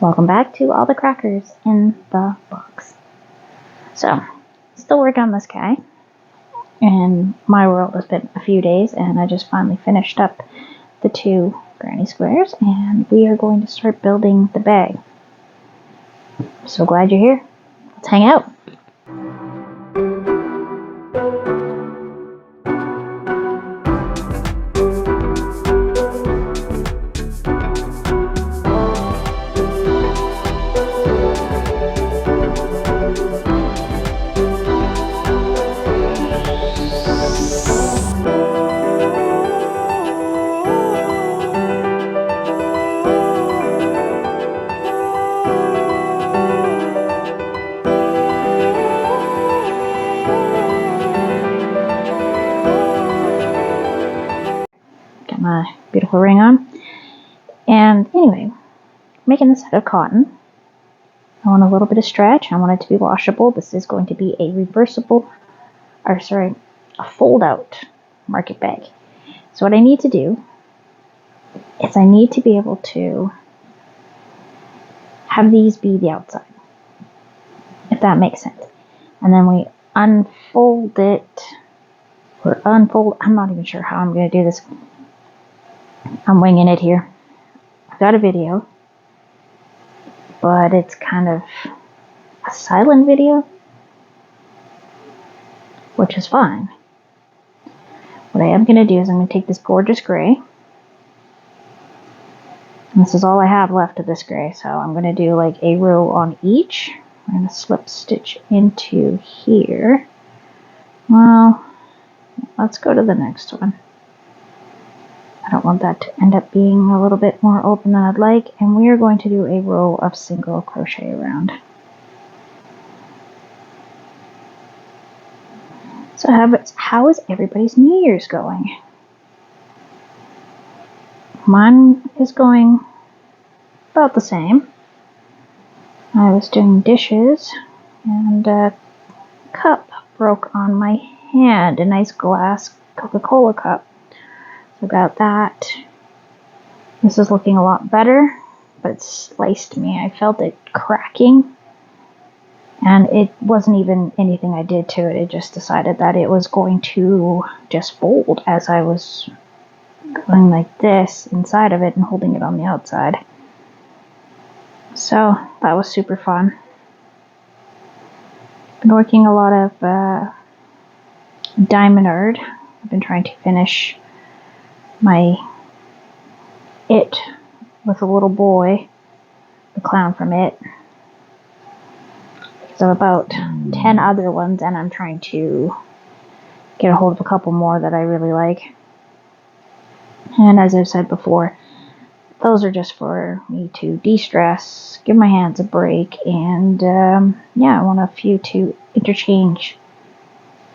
Welcome back to all the crackers in the box. So, still working on this guy. And my world has been a few days, and I just finally finished up the 2 granny squares, and we are going to start building the bag. So glad you're here. Let's hang out. Got my beautiful ring on. And anyway, making this out of cotton. I want a little bit of stretch. I want it to be washable. This is going to be a a fold-out market bag. So what I need to do is I need to be able to have these be the outside, if that makes sense. And then we unfold it, I'm not even sure how I'm going to do this. I'm winging it here. I've got a video, but it's kind of a silent video, which is fine. What I am going to do is I'm going to take this gorgeous gray. And this is all I have left of this gray, so I'm going to do like a row on each. I'm going to slip stitch into here. Well, let's go to the next one. I don't want that to end up being a little bit more open than I'd like, and we are going to do a row of single crochet around. So how is everybody's New Year's going? Mine is going about the same. I was doing dishes, and a cup broke on my hand, a nice glass Coca-Cola cup. So got that. This is looking a lot better, but it sliced me. I felt it cracking. And it wasn't even anything I did to it. It just decided that it was going to just fold as I was going like this inside of it and holding it on the outside. So that was super fun. Been working a lot of Diamond Art. I've been trying to finish my It with a little boy, the clown from It. So about 10 other ones, and I'm trying to get a hold of a couple more that I really like. And as I've said before, those are just for me to de-stress, give my hands a break, and yeah, I want a few to interchange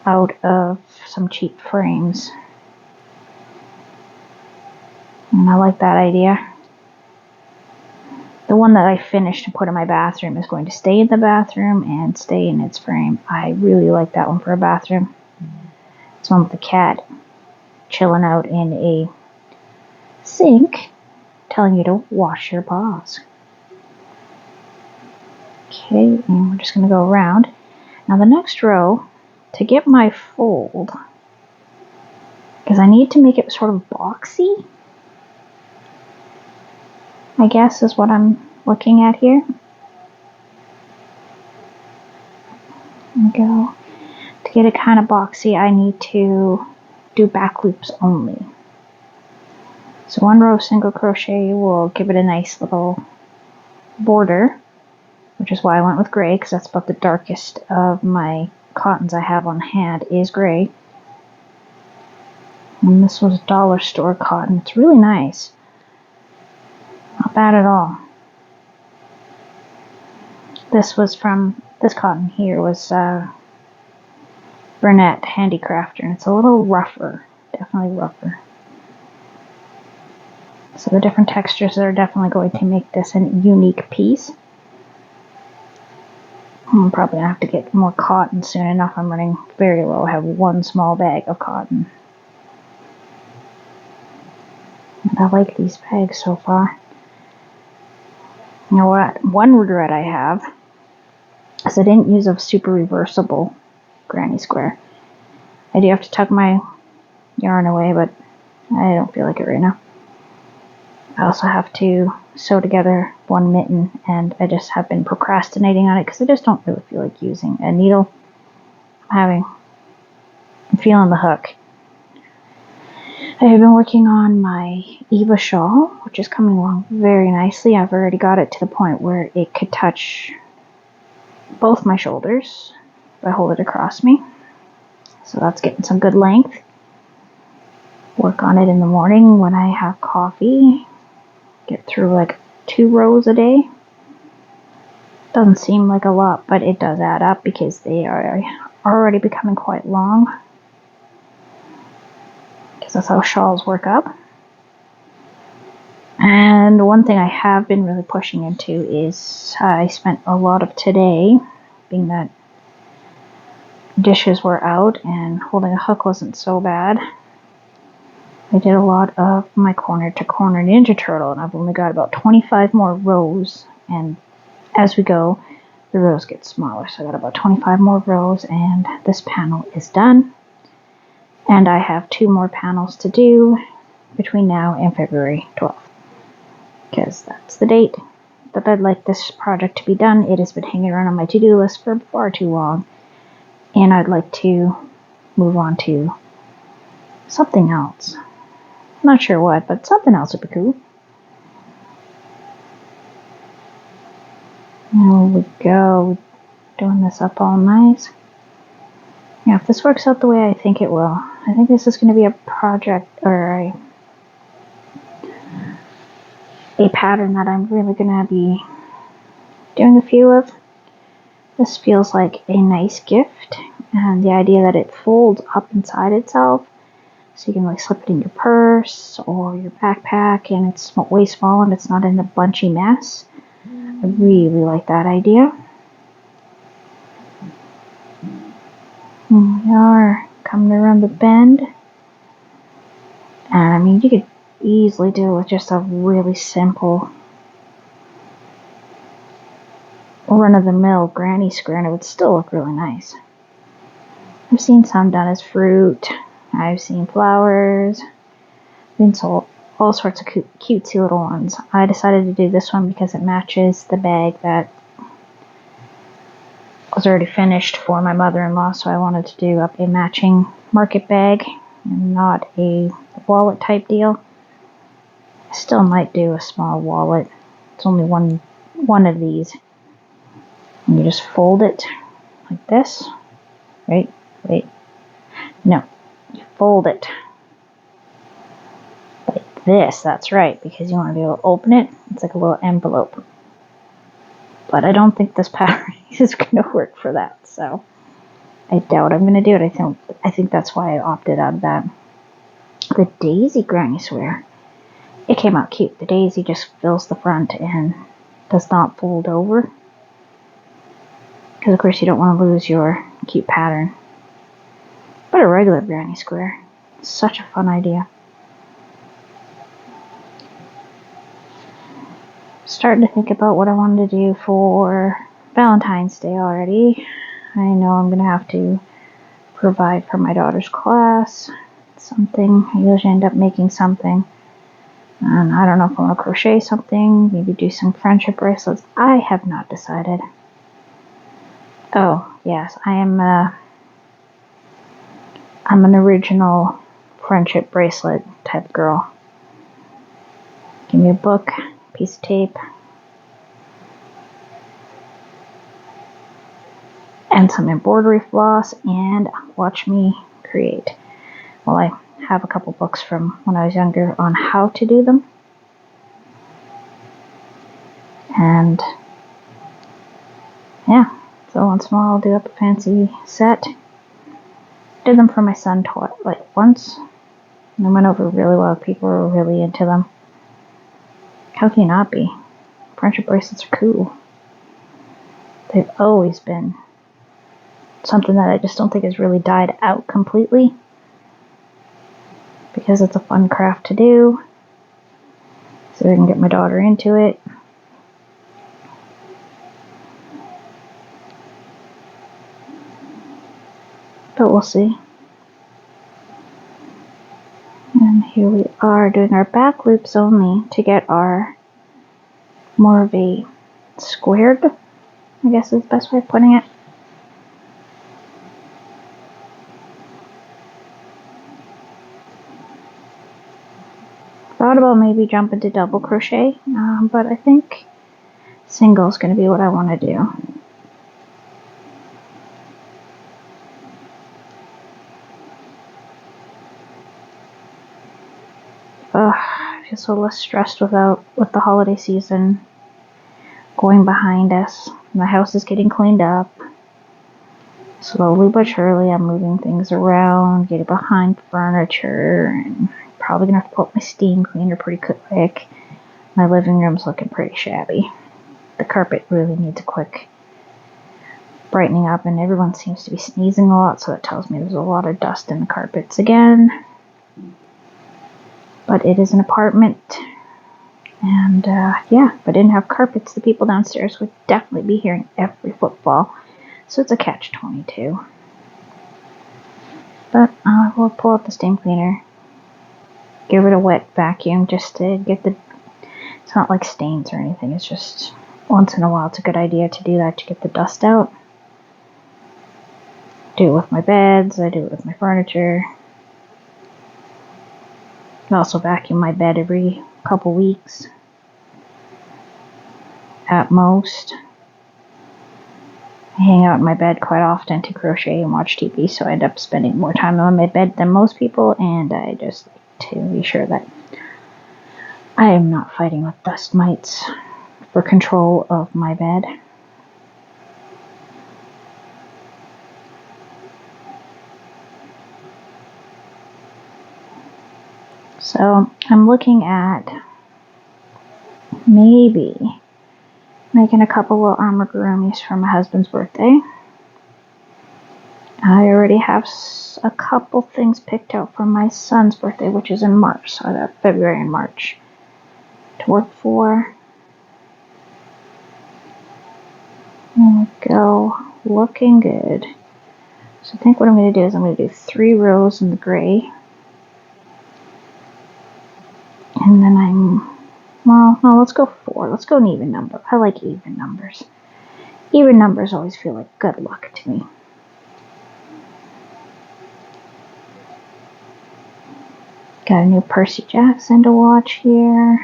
out of some cheap frames. And I like that idea. The one that I finished to put in my bathroom is going to stay in the bathroom and stay in its frame. I really like that one for a bathroom. It's one with the cat chilling out in a sink, telling you to wash your paws. Okay, and we're just going to go around. Now the next row, to get my fold, because I need to make it sort of boxy, I guess is what I'm looking at here. There we go. To get it kind of boxy, I need to do back loops only. So 1 row of single crochet will give it a nice little border, which is why I went with gray, because that's about the darkest of my cottons I have on hand is gray. And this was dollar store cotton. It's really nice. Not bad at all. This cotton here was Burnett Handicrafter, and it's a little rougher, definitely rougher. So the different textures are definitely going to make this a unique piece. I'm probably going to have to get more cotton soon enough. I'm running very low. I have 1 small bag of cotton. And I like these bags so far. You know what? One regret I have is I didn't use a super reversible granny square. I do have to tuck my yarn away, but I don't feel like it right now. I also have to sew together one mitten, and I just have been procrastinating on it because I just don't really feel like using a needle. I'm feeling the hook. I have been working on my Eva shawl, which is coming along very nicely. I've already got it to the point where it could touch both my shoulders if I hold it across me. So that's getting some good length. Work on it in the morning when I have coffee. Get through like 2 rows a day. Doesn't seem like a lot, but it does add up because they are already becoming quite long. Because that's how shawls work up. And one thing I have been really pushing into is I spent a lot of today, being that dishes were out and holding a hook wasn't so bad. I did a lot of my corner to corner Ninja Turtle, and I've only got about 25 more rows, and as we go, the rows get smaller. So I got about 25 more rows, and this panel is done. And I have 2 more panels to do between now and February 12th. Because that's the date that I'd like this project to be done. It has been hanging around on my to-do list for far too long. And I'd like to move on to something else. Not sure what, but something else would be cool. There we go. Doing this up all nice. Yeah, if this works out the way I think it will, I think this is going to be a project or a pattern that I'm really going to be doing a few of. This feels like a nice gift, and the idea that it folds up inside itself, so you can like slip it in your purse or your backpack, and it's way small and it's not in a bunchy mess. I really like that idea. Here we are, coming around the bend. And I mean, you could easily do it with just a really simple run-of-the-mill granny square, and it would still look really nice. I've seen some done as fruit. I've seen flowers. I've seen all sorts of cutesy little ones. I decided to do this one because it matches the bag that was already finished for my mother-in-law, so I wanted to do up a matching market bag and not a wallet type deal. I still might do a small wallet. It's only one of these. And you just fold it like this. Right? Wait. No. You fold it like this. That's right, because you want to be able to open it. It's like a little envelope. But I don't think this pattern is going to work for that, so I doubt I'm going to do it. I think that's why I opted out of that. The daisy granny square. It came out cute. The daisy just fills the front and does not fold over. Because of course you don't want to lose your cute pattern. But a regular granny square. Such a fun idea. Starting to think about what I wanted to do for Valentine's Day already. I know I'm going to have to provide for my daughter's class. Something. I usually end up making something. And I don't know if I want to crochet something, maybe do some friendship bracelets. I have not decided. Oh, yes, I'm an original friendship bracelet type girl. Give me a book, piece of tape, and some embroidery floss, and watch me create. Well, I have a couple books from when I was younger on how to do them. And yeah, so once in a while I'll do up a fancy set. Did them for my son once, and they went over really well. People were really into them. How can you not be? Friendship bracelets are cool. They've always been something that I just don't think has really died out completely, because it's a fun craft to do, so I can get my daughter into it. but we'll see. And here we are doing our back loops only to get our more of a squared, I guess is the best way of putting it. Thought about maybe jumping to double crochet, but I think single is going to be what I want to do. I feel so less stressed with the holiday season going behind us. My house is getting cleaned up. Slowly but surely I'm moving things around, getting behind furniture, and probably gonna have to put my steam cleaner pretty quick. My living room's looking pretty shabby. The carpet really needs a quick brightening up, and everyone seems to be sneezing a lot, so that tells me there's a lot of dust in the carpets again. But it is an apartment, and yeah, if I didn't have carpets, the people downstairs would definitely be hearing every footfall. So it's a catch-22. But we'll pull out the steam cleaner, give it a wet vacuum just to get the, it's not like stains or anything, it's just once in a while it's a good idea to do that to get the dust out. Do it with my beds, I do it with my furniture. I also vacuum my bed every couple weeks at most. I hang out in my bed quite often to crochet and watch TV, so I end up spending more time on my bed than most people, and I just like to be sure that I am not fighting with dust mites for control of my bed. So I'm looking at maybe making a couple of amigurumis for my husband's birthday. I already have a couple things picked out for my son's birthday, which is in March, so I got February and March to work for. There we go, looking good. So I think what I'm going to do is I'm going to do 3 rows in the gray. And then well, no, let's go 4. Let's go an even number. I like even numbers. Even numbers always feel like good luck to me. Got a new Percy Jackson to watch here.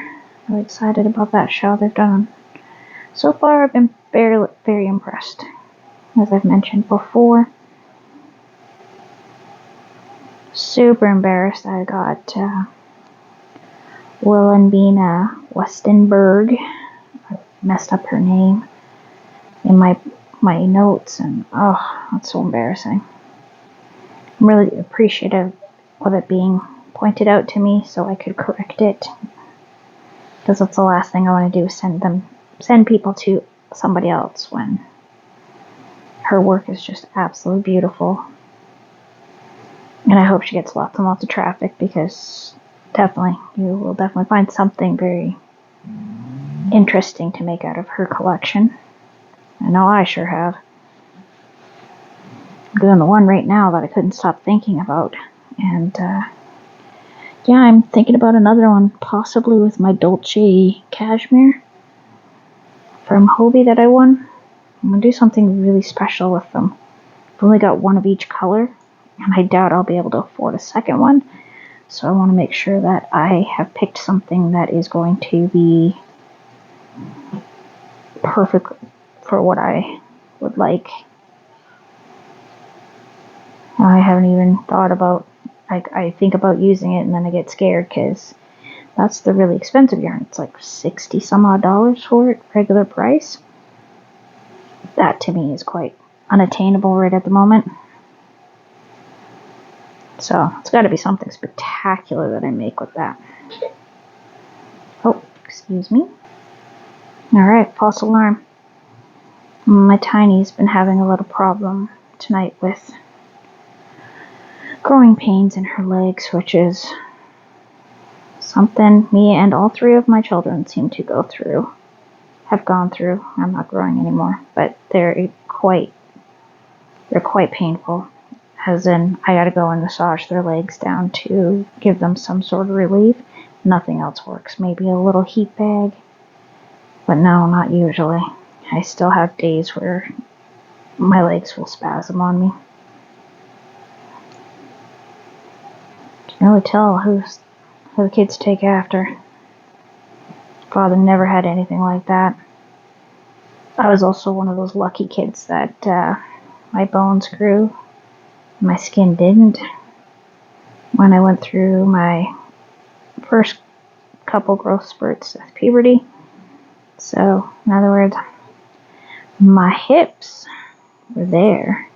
Really excited about that show they've done. So far, I've been very impressed, as I've mentioned before. Super embarrassed I got Wilhelmina Westenberg. I messed up her name in my notes, and oh, that's so embarrassing. I'm really appreciative of it being pointed out to me so I could correct it, because that's the last thing I want to do, is send people to somebody else when her work is just absolutely beautiful. And I hope she gets lots and lots of traffic, because you will definitely find something very interesting to make out of her collection. I know I sure have. I'm doing the one right now that I couldn't stop thinking about. And yeah, I'm thinking about another one, possibly with my Dolce cashmere from Hobie that I won. I'm going to do something really special with them. I've only got one of each color, and I doubt I'll be able to afford a second one. So I want to make sure that I have picked something that is going to be perfect for what I would like. I haven't even thought about, I think about using it and then I get scared, because that's the really expensive yarn. It's like 60 some odd dollars for it, regular price. That to me is quite unattainable right at the moment. So it's got to be something spectacular that I make with that. Oh, excuse me. Alright, false alarm. My Tiny's been having a little problem tonight with growing pains in her legs, which is something me and all 3 of my children seem to have gone through. I'm not growing anymore, but they're quite painful. as in I gotta go and massage their legs down to give them some sort of relief. Nothing else works. Maybe a little heat bag, but no, not usually. I still have days where my legs will spasm on me. You can really tell who the kids take after. Father never had anything like that. I was also one of those lucky kids that my bones grew, my skin didn't. When I went through my first couple growth spurts of puberty. So, in other words, my hips were there.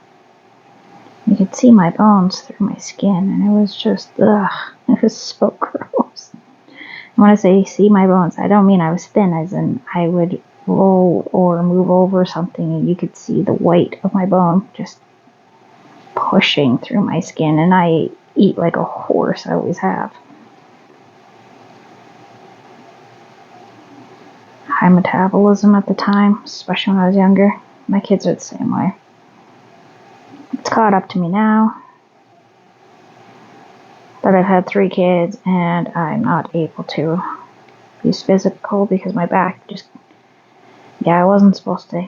You could see my bones through my skin, and it was just, it was so gross. When I say see my bones, I don't mean I was thin, as in I would roll or move over something and you could see the white of my bone just pushing through my skin, and I eat like a horse, I always have. High metabolism at the time, especially when I was younger. My kids are the same way. It's caught up to me now that I've had 3 kids and I'm not able to use physical because my back just, I wasn't supposed to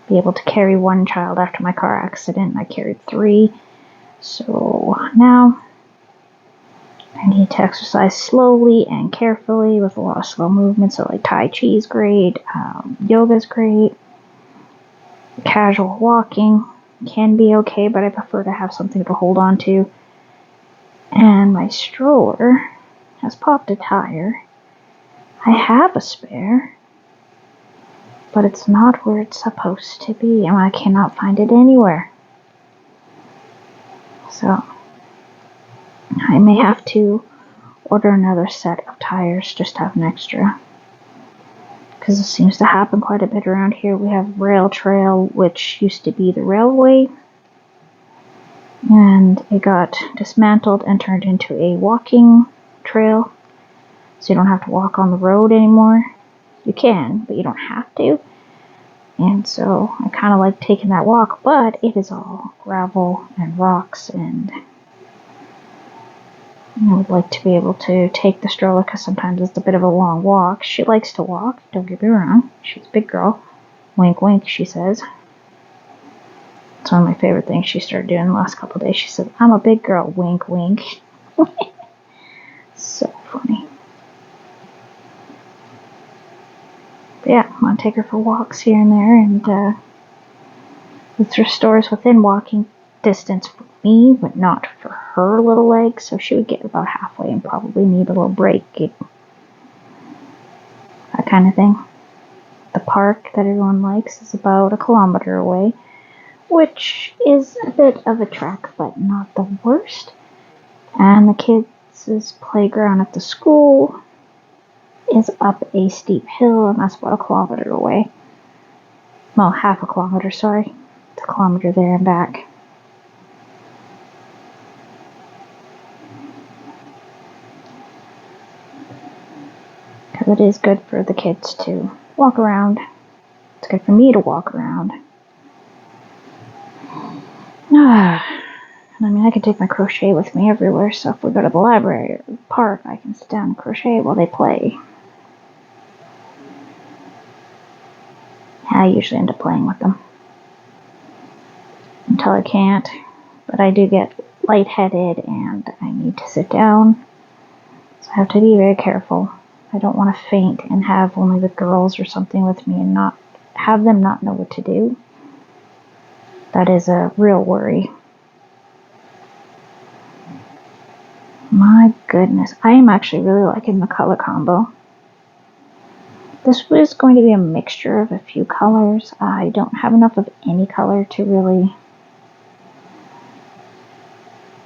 be able to carry 1 child after my car accident. I carried 3. So now I need to exercise slowly and carefully with a lot of slow movement. So like Tai Chi is great, yoga is great, casual walking can be okay, but I prefer to have something to hold on to. And my stroller has popped a tire. I have a spare, but it's not where it's supposed to be, and I cannot find it anywhere. So I may have to order another set of tires just to have an extra, because it seems to happen quite a bit around here. We have rail trail, which used to be the railway, and it got dismantled and turned into a walking trail, so you don't have to walk on the road anymore. You can, but you don't have to. And so I kind of like taking that walk, but it is all gravel and rocks, and I would like to be able to take the stroller because sometimes it's a bit of a long walk. She likes to walk, don't get me wrong. She's a big girl. Wink, wink, she says. It's one of my favorite things she started doing the last couple of days. She said, I'm a big girl. Wink, wink. So funny. But yeah, I'm going to take her for walks here and there, and the thrift stores within walking distance for me, but not for her little legs, so she would get about halfway and probably need a little break. That kind of thing. The park that everyone likes is about 1 kilometer away, which is a bit of a trek, but not the worst. And the kids' playground at the school is up a steep hill, and that's about 1 kilometer away. Well, half a kilometer, sorry. It's 1 kilometer there and back. Because it is good for the kids to walk around. It's good for me to walk around. I mean, I can take my crochet with me everywhere, so if we go to the library or the park, I can sit down and crochet while they play. I usually end up playing with them until I can't, but I do get lightheaded and I need to sit down, so I have to be very careful. I don't want to faint and have only the girls or something with me and not have them not know what to do. That is a real worry. My goodness, I am actually really liking the color combo. This was going to be a mixture of a few colors. I don't have enough of any color to really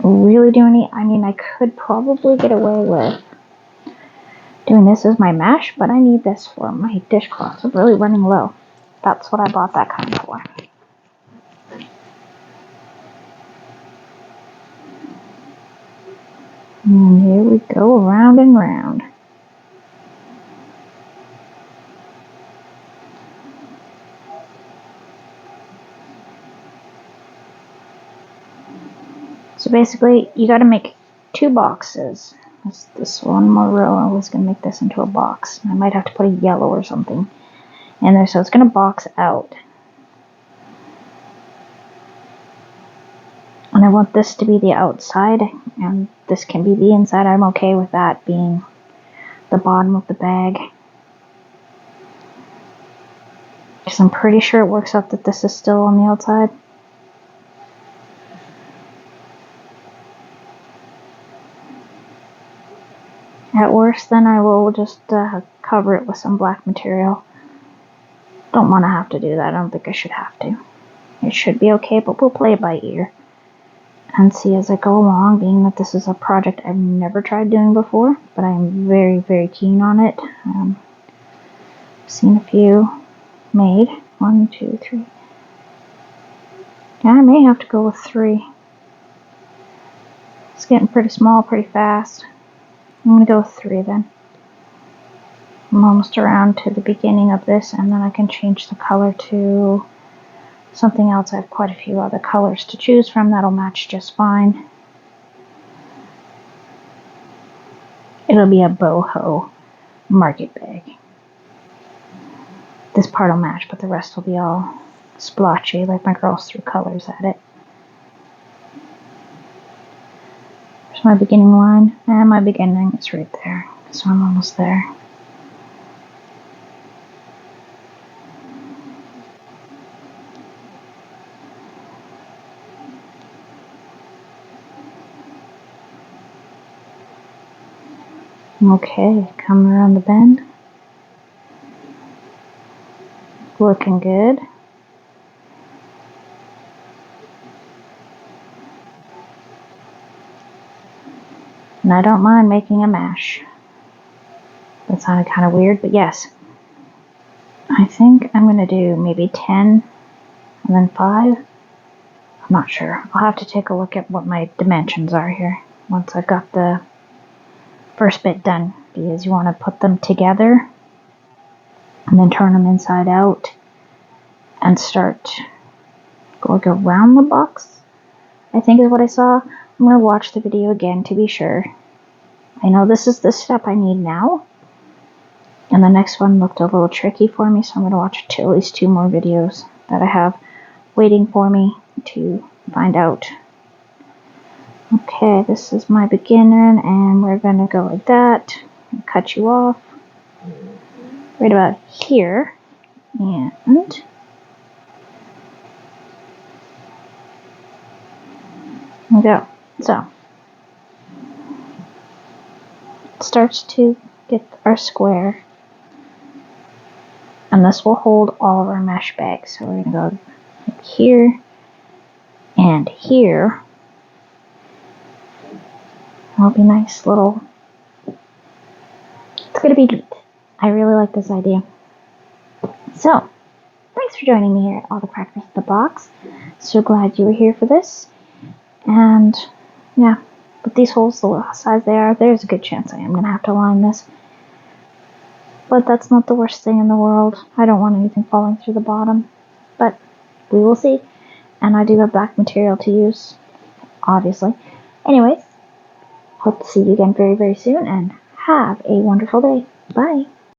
do any. I mean, I could probably get away with doing this as my mesh, but I need this for my dishcloths. I'm really running low. That's what I bought that kind for. And here we go, round and round. So basically, you got to make 2 boxes. That's this one more row. I was going to make this into a box. I might have to put a yellow or something in there, so it's going to box out. And I want this to be the outside, and this can be the inside. I'm okay with that being the bottom of the bag. Because I'm pretty sure it works out that this is still on the outside. At worst, then I will just cover it with some black material. Don't want to have to do that. I don't think I should have to. It should be okay, but we'll play it by ear and see as I go along, being that this is a project I've never tried doing before, but I'm very, very keen on it. I've seen a few made. 1, 2, 3. Yeah, I may have to go with 3. It's getting pretty small pretty fast. I'm going to go with 3 then. I'm almost around to the beginning of this, and then I can change the color to something else. I have quite a few other colors to choose from that'll match just fine. It'll be a boho market bag. This part will match, but the rest will be all splotchy, like my girls threw colors at it. There's my beginning line, and my beginning is right there, so I'm almost there. Okay, coming around the bend. Looking good. And I don't mind making a mesh. That sounded kind of weird, but yes. I think I'm going to do maybe 10 and then 5. I'm not sure. I'll have to take a look at what my dimensions are here once I've got the first bit done, because you want to put them together and then turn them inside out and start going around the box, I think is what I saw. I'm going to watch the video again to be sure. I know this is the step I need now, and the next one looked a little tricky for me, so I'm going to watch at least 2 more videos that I have waiting for me to find out. Okay, this is my beginner, and we're going to go like that. Cut you off right about here, and there we go. So it starts to get our square, and this will hold all of our mesh bags. So we're going to go like here and here. That'll be nice little. It's going to be neat. I really like this idea. So, thanks for joining me here at All the Crackers at the Box. So glad you were here for this. And yeah, with these holes the size they are, there's a good chance I am going to have to line this. But that's not the worst thing in the world. I don't want anything falling through the bottom. But we will see. And I do have black material to use, obviously. Anyways, hope to see you again very, very soon, and have a wonderful day. Bye.